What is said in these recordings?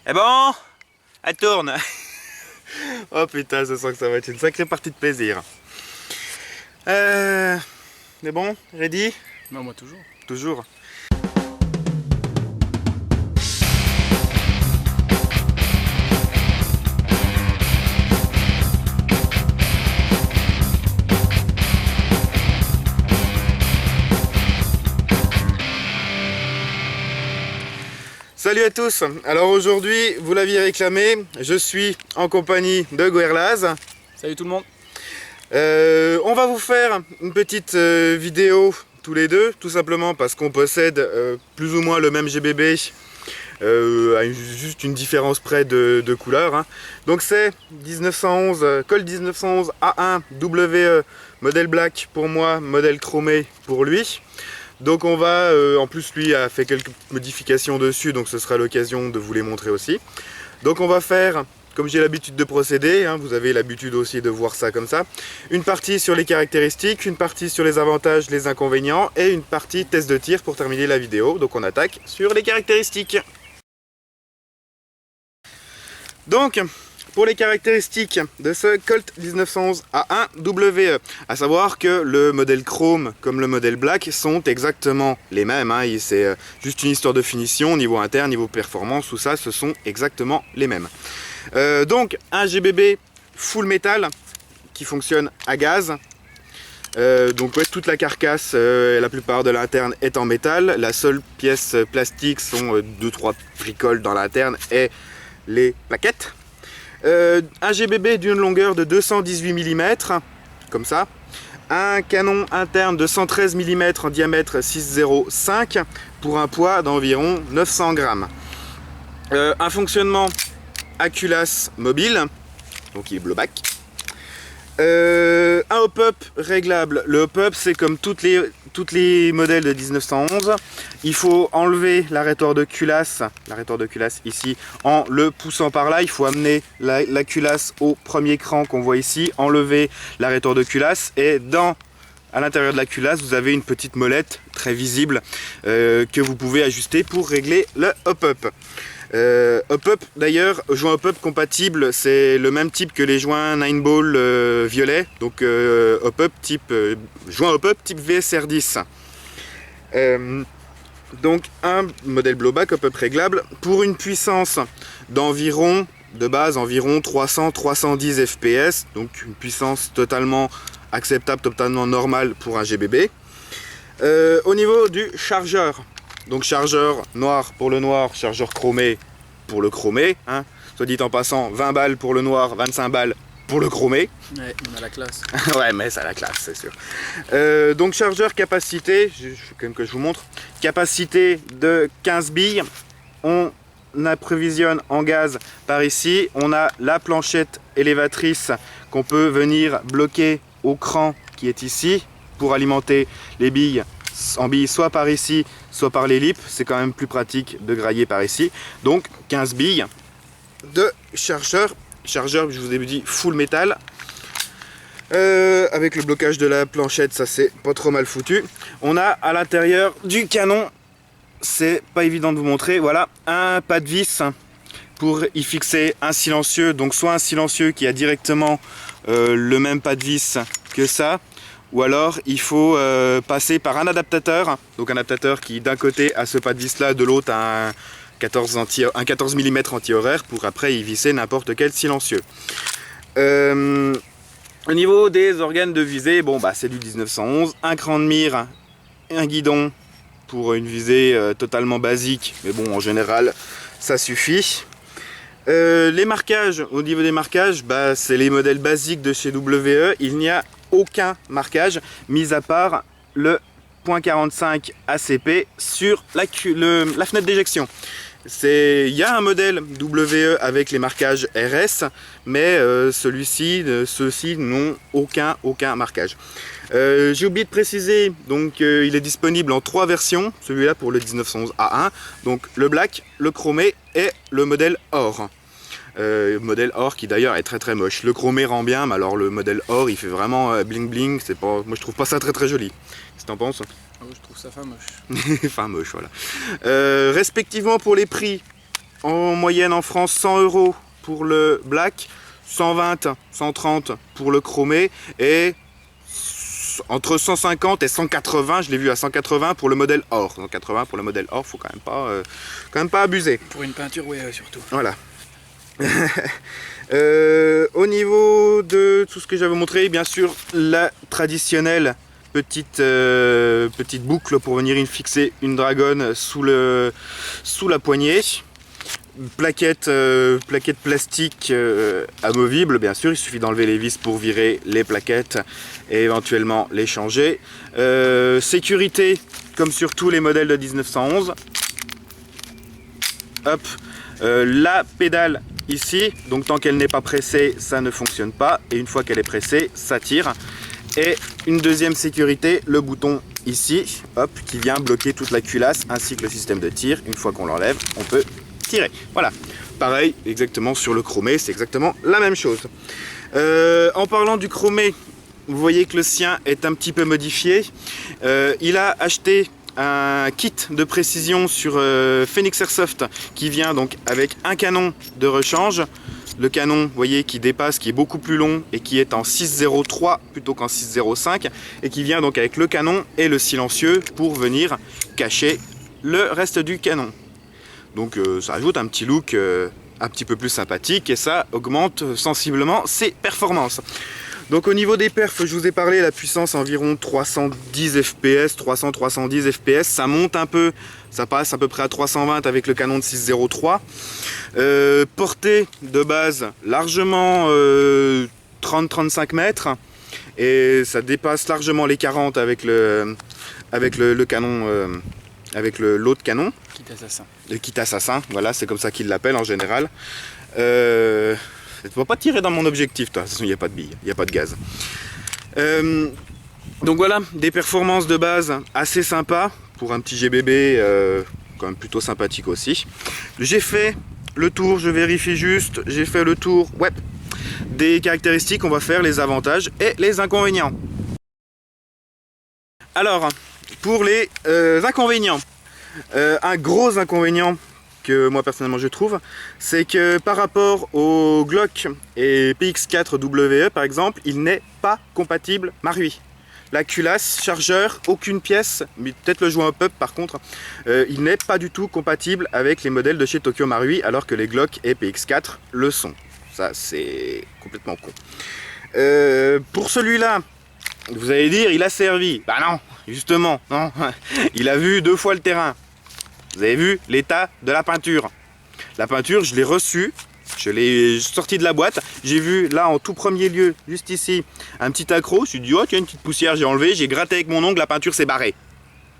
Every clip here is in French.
Eh bon, elle tourne. Oh putain, je sens que ça va être une sacrée partie de plaisir. Mais bon, ready? Non, moi toujours. Toujours. Salut à tous. Alors aujourd'hui, vous l'aviez réclamé, je suis en compagnie de Guerlaz. Salut tout le monde. On va vous faire une petite vidéo tous les deux, tout simplement parce qu'on possède plus ou moins le même GBB, à juste une différence près de couleur. Hein. Donc c'est 1911, Colt 1911 A1 WE, modèle black pour moi, modèle chromé pour lui. Donc on va, en plus lui a fait quelques modifications dessus, donc ce sera l'occasion de vous les montrer aussi. Donc on va faire, comme j'ai l'habitude de procéder, hein, vous avez l'habitude aussi de voir ça comme ça, une partie sur les caractéristiques, une partie sur les avantages, les inconvénients, et une partie test de tir pour terminer la vidéo. Donc on attaque sur les caractéristiques. Donc, pour les caractéristiques de ce Colt 1911 A1 WE, à savoir que le modèle chrome comme le modèle black sont exactement les mêmes, hein. C'est juste une histoire de finition, niveau interne, niveau performance, tout ça, ce sont exactement les mêmes. Donc un GBB full métal qui fonctionne à gaz. Donc ouais, toute la carcasse, la plupart de l'interne est en métal. La seule pièce plastique sont 2-3 bricoles dans l'interne et les plaquettes. Un GBB d'une longueur de 218 mm, comme ça. Un canon interne de 113 mm en diamètre 6,05 pour un poids d'environ 900 grammes. Un fonctionnement à culasse mobile, donc il est blowback. Un hop-up réglable. Le hop-up, c'est comme toutes les modèles de 1911. Il faut enlever l'arrêteur de culasse ici, en le poussant par là. Il faut amener la culasse au premier cran qu'on voit ici, enlever l'arrêteur de culasse, et à l'intérieur de la culasse, vous avez une petite molette très visible que vous pouvez ajuster pour régler le hop-up. Hop-up d'ailleurs, joint hop-up compatible, c'est le même type que les joints 9-ball violet, donc hop-up type joint hop-up type VSR10. Donc un modèle blowback hop-up réglable pour une puissance d'environ, de base environ 300-310 fps, donc une puissance totalement acceptable, totalement normale pour un GBB. Au niveau du chargeur, donc chargeur noir pour le noir, chargeur chromé pour le chromé, hein. Soit dit en passant, 20 balles pour le noir, 25 balles pour le chromé. Ouais, on a la classe. Ouais, mais ça a la classe, c'est sûr. Donc chargeur capacité, il faut quand même que je vous montre, capacité de 15 billes. On approvisionne en gaz par ici. On a la planchette élévatrice qu'on peut venir bloquer au cran qui est ici pour alimenter les billes en billes soit par ici, soit par les lips. C'est quand même plus pratique de grailler par ici. Donc 15 billes de chargeur. Chargeur, je vous ai dit, full métal. Avec le blocage de la planchette, ça c'est pas trop mal foutu. On a à l'intérieur du canon, c'est pas évident de vous montrer, voilà, un pas de vis pour y fixer un silencieux. Donc soit un silencieux qui a directement le même pas de vis que ça, ou alors il faut passer par un adaptateur. Donc un adaptateur qui d'un côté a ce pas de vis là, de l'autre a un 14 mm anti-horaire pour après y visser n'importe quel silencieux. Au niveau des organes de visée, bon bah c'est du 1911, un cran de mire, un guidon pour une visée totalement basique, mais bon en général ça suffit. Les marquages, au niveau des marquages, bah, c'est les modèles basiques de chez WE, il n'y a aucun marquage, mis à part le .45 ACP sur la fenêtre d'éjection. Il y a un modèle WE avec les marquages RS, mais ceux-ci n'ont aucun marquage. J'ai oublié de préciser, donc il est disponible en 3 versions, celui-là pour le 1911 A1, donc le black, le chromé et le modèle or. Modèle or qui d'ailleurs est très moche. Le chromé rend bien, mais alors le modèle or il fait vraiment bling bling, moi je trouve pas ça très joli. Qu'est-ce que t'en penses? Ah oui, je trouve ça fin moche. Fin moche, voilà. Respectivement pour les prix, en moyenne en France 100 € pour le black, 120, 130 pour le chromé et entre 150 et 180, je l'ai vu à 180 pour le modèle or. 180 pour le modèle or, faut quand même pas abuser. Pour une peinture, oui, surtout. Voilà. Au niveau de tout ce que j'avais montré, bien sûr, la traditionnelle petite boucle pour venir fixer une dragonne sous la poignée. Plaquette plastique amovible, bien sûr, il suffit d'enlever les vis pour virer les plaquettes et éventuellement les changer. Sécurité, comme sur tous les modèles de 1911. Hop, la pédale ici, donc tant qu'elle n'est pas pressée, ça ne fonctionne pas, et une fois qu'elle est pressée, ça tire. Et une deuxième sécurité, le bouton ici, hop, qui vient bloquer toute la culasse ainsi que le système de tir. Une fois qu'on l'enlève, on peut tirer. Voilà, pareil, exactement sur le chromé, c'est exactement la même chose. En parlant du chromé, vous voyez que le sien est un petit peu modifié. Il a acheté un kit de précision sur Phoenix Airsoft qui vient donc avec un canon de rechange. Le canon, vous voyez, qui dépasse, qui est beaucoup plus long et qui est en 6.03 plutôt qu'en 6.05 et qui vient donc avec le canon et le silencieux pour venir cacher le reste du canon. Donc ça ajoute un petit look un petit peu plus sympathique et ça augmente sensiblement ses performances. Donc au niveau des perfs, je vous ai parlé, la puissance environ 310 fps, 300-310 fps, ça monte un peu, ça passe à peu près à 320 avec le canon de 6.03. Portée de base largement 30-35 mètres et ça dépasse largement les 40 avec le canon, avec l'autre canon. Kit assassin. Le kit assassin, voilà, c'est comme ça qu'ils l'appellent en général. Tu ne vas pas tirer dans mon objectif, toi. De toute façon, il n'y a pas de billes, il n'y a pas de gaz. Donc voilà, des performances de base assez sympas pour un petit GBB, quand même plutôt sympathique aussi. J'ai fait le tour, je vérifie juste, j'ai fait le tour des caractéristiques, on va faire les avantages et les inconvénients. Alors, pour les inconvénients, un gros inconvénient que moi personnellement je trouve, c'est que par rapport au Glock et PX4WE par exemple, il n'est pas compatible Marui. La culasse, chargeur, aucune pièce, mais peut-être le joint up par contre, il n'est pas du tout compatible avec les modèles de chez Tokyo Marui alors que les Glock et PX4 le sont. Ça c'est complètement con. Pour celui-là, vous allez dire il a servi. Bah non, justement, non. Il a vu 2 fois le terrain. Vous avez vu l'état de la peinture. La peinture, je l'ai reçue, je l'ai sortie de la boîte. J'ai vu là en tout premier lieu, juste ici, un petit accroc. Je me suis dit, oh tiens, une petite poussière, j'ai enlevé, j'ai gratté avec mon ongle, la peinture s'est barrée.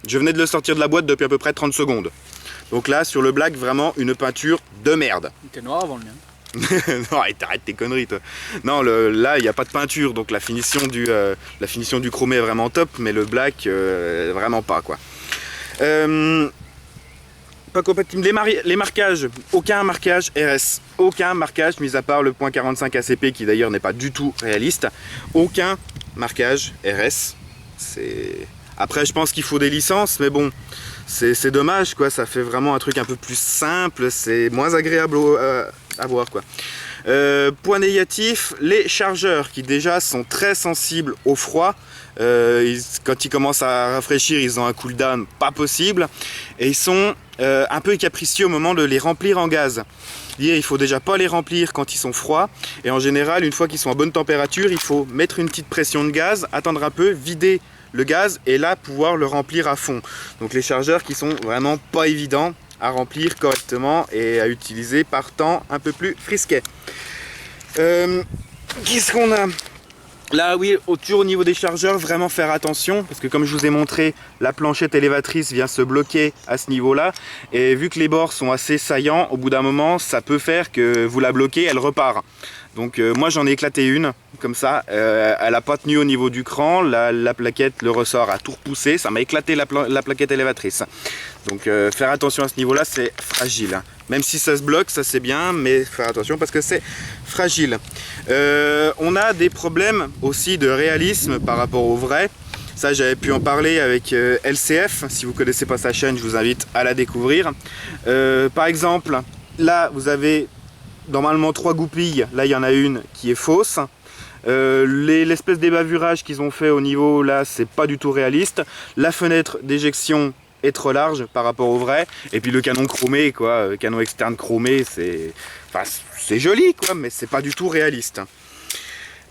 Je venais de le sortir de la boîte depuis à peu près 30 secondes. Donc là, sur le black, vraiment une peinture de merde. Il était noir avant le mien. Non, arrête tes conneries toi. Non, là il n'y a pas de peinture, donc la finition du chromé est vraiment top, mais le black, vraiment pas quoi. Pas compatible. Les marquages, aucun marquage RS, aucun marquage, mis à part le .45 ACP qui d'ailleurs n'est pas du tout réaliste, aucun marquage RS. Après je pense qu'il faut des licences, mais bon, c'est dommage quoi, ça fait vraiment un truc un peu plus simple, c'est moins agréable à voir quoi. Point négatif, les chargeurs qui déjà sont très sensibles au froid. Quand ils commencent à rafraîchir, ils ont un cooldown pas possible et ils sont un peu capricieux au moment de les remplir en gaz. Il faut déjà pas les remplir quand ils sont froids et en général une fois qu'ils sont à bonne température, il faut mettre une petite pression de gaz, attendre un peu, vider le gaz et là pouvoir le remplir à fond. Donc les chargeurs qui sont vraiment pas évidents à remplir correctement et à utiliser par temps un peu plus frisquet. Qu'est-ce qu'on a ? Là oui, toujours au niveau des chargeurs, vraiment faire attention parce que comme je vous ai montré, la planchette élévatrice vient se bloquer à ce niveau-là et vu que les bords sont assez saillants, au bout d'un moment, ça peut faire que vous la bloquez, elle repart. Donc moi j'en ai éclaté une, comme ça, elle n'a pas tenu au niveau du cran, la plaquette, le ressort a tout repoussé, ça m'a éclaté la plaquette élévatrice. Donc faire attention à ce niveau-là, c'est fragile. Même si ça se bloque, ça c'est bien, mais faire attention parce que c'est fragile. On a des problèmes aussi de réalisme par rapport au vrai. Ça j'avais pu en parler avec LCF, si vous ne connaissez pas sa chaîne, je vous invite à la découvrir. Par exemple, là vous avez normalement 3 goupilles, là il y en a une qui est fausse. L'espèce d'ébavurage qu'ils ont fait au niveau là, c'est pas du tout réaliste. La fenêtre d'éjection est trop large par rapport au vrai. Et puis le canon chromé, quoi, canon externe chromé, c'est joli, quoi, mais c'est pas du tout réaliste.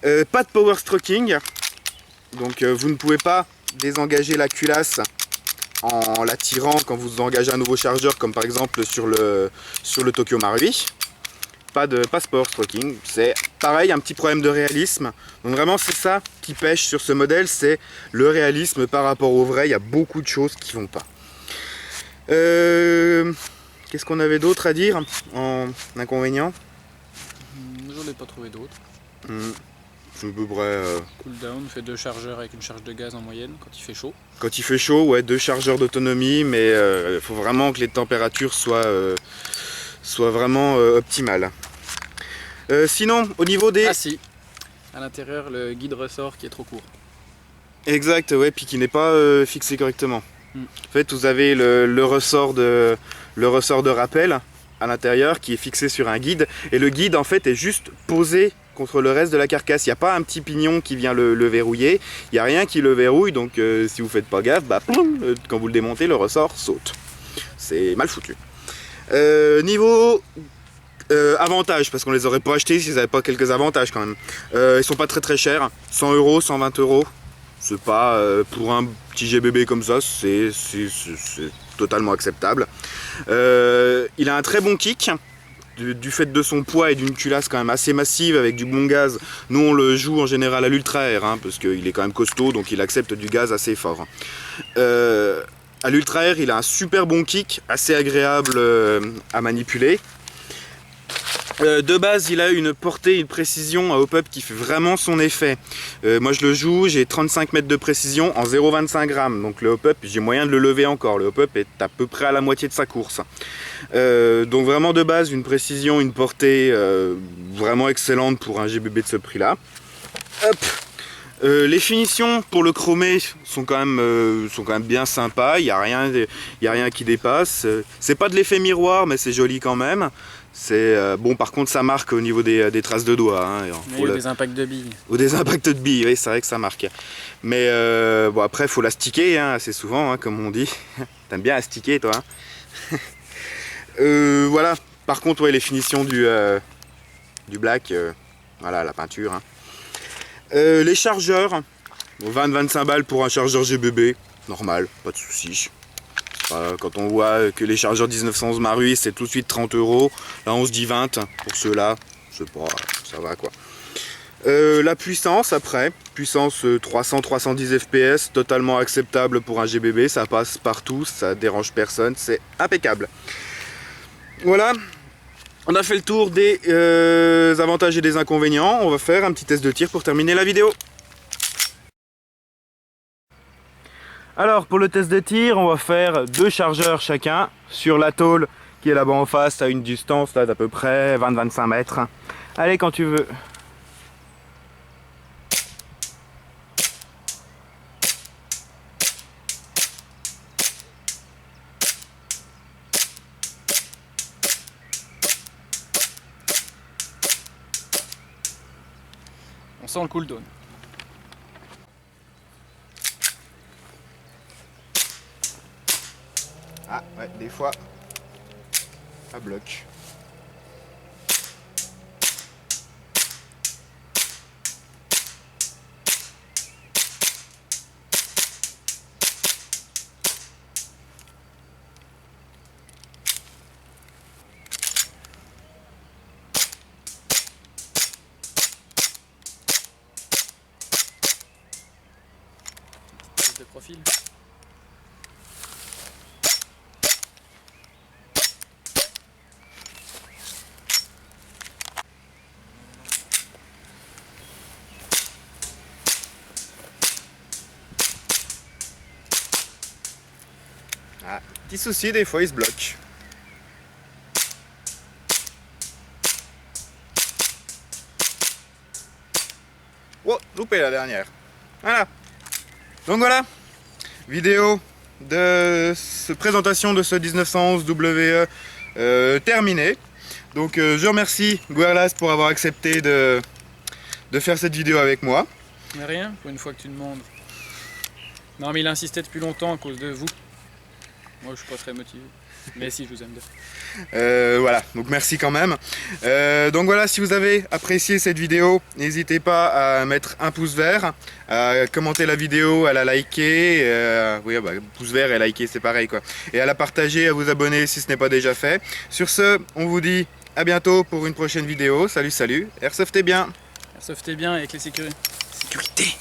Pas de power stroking, donc vous ne pouvez pas désengager la culasse en la tirant quand vous engagez un nouveau chargeur, comme par exemple sur le Tokyo Marui. Pas ce power stroking, c'est pareil, un petit problème de réalisme. Donc vraiment c'est ça qui pêche sur ce modèle, c'est le réalisme par rapport au vrai. Il y a beaucoup de choses qui vont pas. Qu'est-ce qu'on avait d'autre à dire en inconvénient? J'en ai pas trouvé d'autres. C'est à peu près, Cooldown fait 2 chargeurs avec une charge de gaz en moyenne quand il fait chaud. quand il fait chaud, ouais, 2 chargeurs d'autonomie, mais il faut vraiment que les températures soient vraiment optimales. Sinon, au niveau des... Ah si, à l'intérieur le guide ressort qui est trop court. Exact, ouais, puis qui n'est pas fixé correctement. En fait, vous avez le ressort de rappel à l'intérieur qui est fixé sur un guide, et le guide en fait est juste posé contre le reste de la carcasse. Il n'y a pas un petit pignon qui vient le verrouiller, il n'y a rien qui le verrouille, donc si vous faites pas gaffe, bah, quand vous le démontez, le ressort saute. C'est mal foutu. Niveau avantages, parce qu'on les aurait pas achetés s'ils n'avaient pas quelques avantages quand même. Ils sont pas très chers, 100 €, 120 €. C'est pas pour un petit GBB comme ça, c'est totalement acceptable. Il a un très bon kick. Du fait de son poids et d'une culasse quand même assez massive avec du bon gaz. Nous on le joue en général à l'Ultra Air, hein, parce qu'il est quand même costaud, donc il accepte du gaz assez fort. À l'Ultra Air, il a un super bon kick, assez agréable à manipuler. De base, il a une portée, une précision à hop-up qui fait vraiment son effet. Moi je le joue, j'ai 35 mètres de précision en 0,25 grammes. Donc le hop-up, j'ai moyen de le lever encore. Le hop-up est à peu près à la moitié de sa course. Donc vraiment de base, une précision, une portée vraiment excellente pour un GBB de ce prix-là. Hop. Les finitions pour le chromé sont quand même bien sympas. Il n'y a rien qui dépasse. C'est pas de l'effet miroir, mais c'est joli quand même. Bon, par contre ça marque au niveau des traces de doigts, hein, ou des impacts de billes. Ou des impacts de billes, oui, c'est vrai que ça marque. Mais bon, après il faut l'astiquer, hein, assez souvent, hein, comme on dit. T'aimes bien astiquer toi, hein. Voilà, par contre ouais, les finitions du black, voilà la peinture, hein. Les chargeurs, 20-25 balles pour un chargeur GBB, normal, pas de soucis. Quand on voit que les chargeurs 1911 Marui c'est tout de suite 30 €, là on se dit 20 pour ceux-là, je sais pas, ça va quoi. La puissance après, puissance 300-310 fps, totalement acceptable pour un GBB, ça passe partout, ça dérange personne, c'est impeccable. Voilà, on a fait le tour des avantages et des inconvénients, on va faire un petit test de tir pour terminer la vidéo. Alors pour le test de tir, on va faire 2 chargeurs chacun sur la tôle qui est là-bas en face à une distance d'à peu près 20-25 mètres. Allez quand tu veux. On sent le cooldown. Ah ouais, des fois, ça bloque. De profil. Ah, petit souci, des fois il se bloque. Oh, loupé la dernière. Voilà. Donc voilà, vidéo de présentation de ce 1911 WE terminée. Donc je remercie Guerlas pour avoir accepté de faire cette vidéo avec moi. Mais rien, pour une fois que tu demandes. Non mais il insistait depuis longtemps à cause de vous. Moi je suis pas très motivé. Mais si, je vous aime bien. Voilà, donc merci quand même. Donc voilà, si vous avez apprécié cette vidéo, n'hésitez pas à mettre un pouce vert, à commenter la vidéo, à la liker, oui, bah, pouce vert et liker c'est pareil quoi. Et à la partager, à vous abonner si ce n'est pas déjà fait. Sur ce, on vous dit à bientôt pour une prochaine vidéo. Salut, salut, airsoftez bien. Airsoftez bien avec les sécurités.